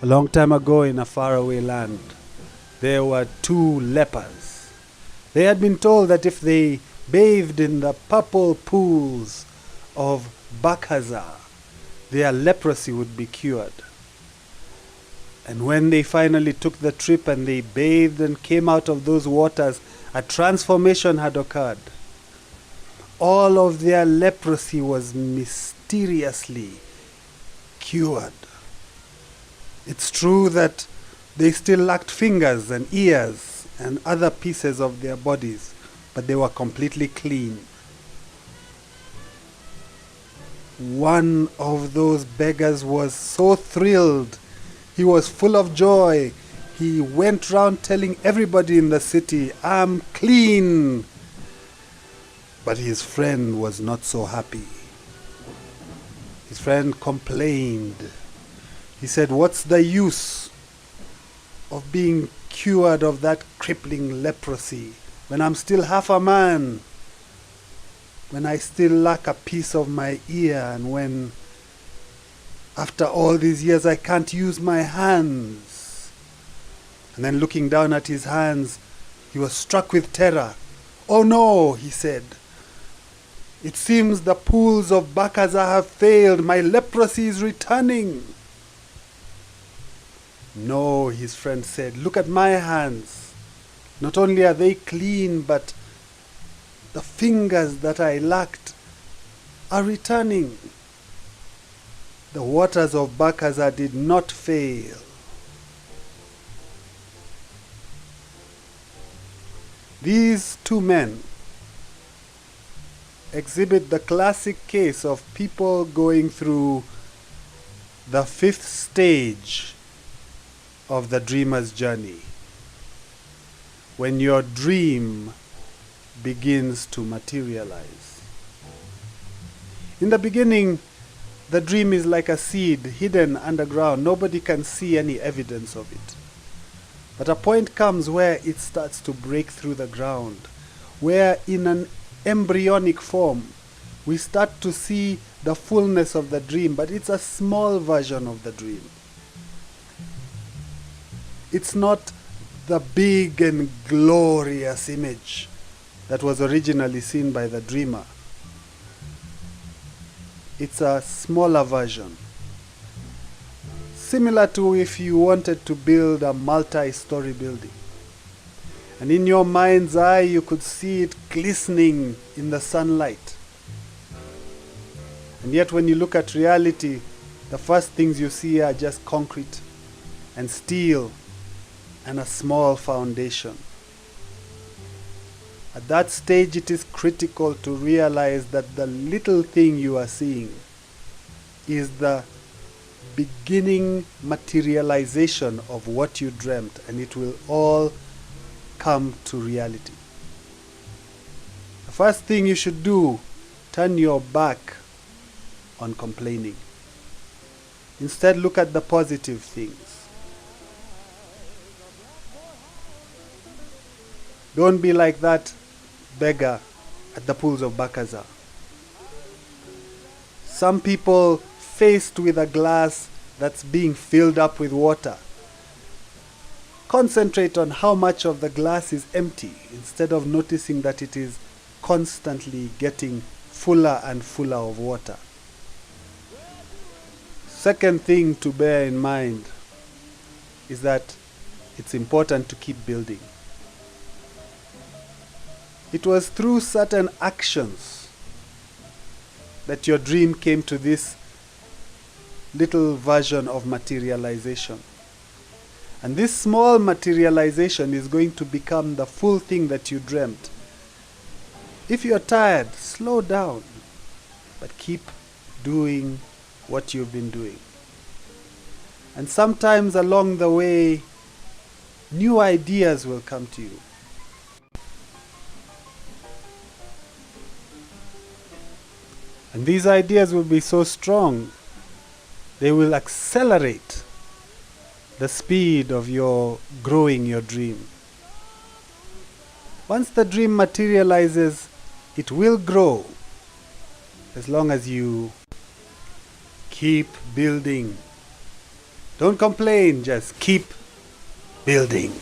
A long time ago in a faraway land, there were two lepers. They had been told that if they bathed in the purple pools of Bakaza, their leprosy would be cured. And when they finally took the trip and they bathed and came out of those waters, a transformation had occurred. All of their leprosy was mysteriously cured. It's true that they still lacked fingers and ears and other pieces of their bodies, but they were completely clean. One of those beggars was so thrilled. He was full of joy. He went round telling everybody in the city, "I'm clean." But his friend was not so happy. His friend complained. He said, "What's the use of being cured of that crippling leprosy when I'm still half a man? When I still lack a piece of my ear, and when after all these years I can't use my hands?" And then looking down at his hands, he was struck with terror. "Oh no," he said. "It seems the pools of Bakaza have failed. My leprosy is returning." "No," his friend said, "look at my hands. Not only are they clean, but the fingers that I lacked are returning." The waters of Bakaza did not fail. These two men exhibit the classic case of people going through the fifth stage of the dreamer's journey, when your dream begins to materialize. In the beginning, the dream is like a seed hidden underground. Nobody can see any evidence of it. But a point comes where it starts to break through the ground, where in an embryonic form we start to see the fullness of the dream, but it's a small version of the dream. It's not the big and glorious image that was originally seen by the dreamer. It's a smaller version. Similar to if you wanted to build a multi-story building. And in your mind's eye, you could see it glistening in the sunlight. And yet when you look at reality, the first things you see are just concrete and steel and a small foundation. At that stage, it is critical to realize that the little thing you are seeing is the beginning materialization of what you dreamt, and it will all come to reality. The first thing you should do, turn your back on complaining. Instead, look at the positive things. Don't be like that beggar at the pools of Bakaza. Some people faced with a glass that's being filled up with water, concentrate on how much of the glass is empty instead of noticing that it is constantly getting fuller and fuller of water. Second thing to bear in mind is that it's important to keep building. It was through certain actions that your dream came to this little version of materialization. And this small materialization is going to become the full thing that you dreamt. If you're tired, slow down, but keep doing what you've been doing. And sometimes along the way, new ideas will come to you. And these ideas will be so strong, they will accelerate the speed of your growing your dream. Once the dream materializes, it will grow as long as you keep building. Don't complain, just keep building.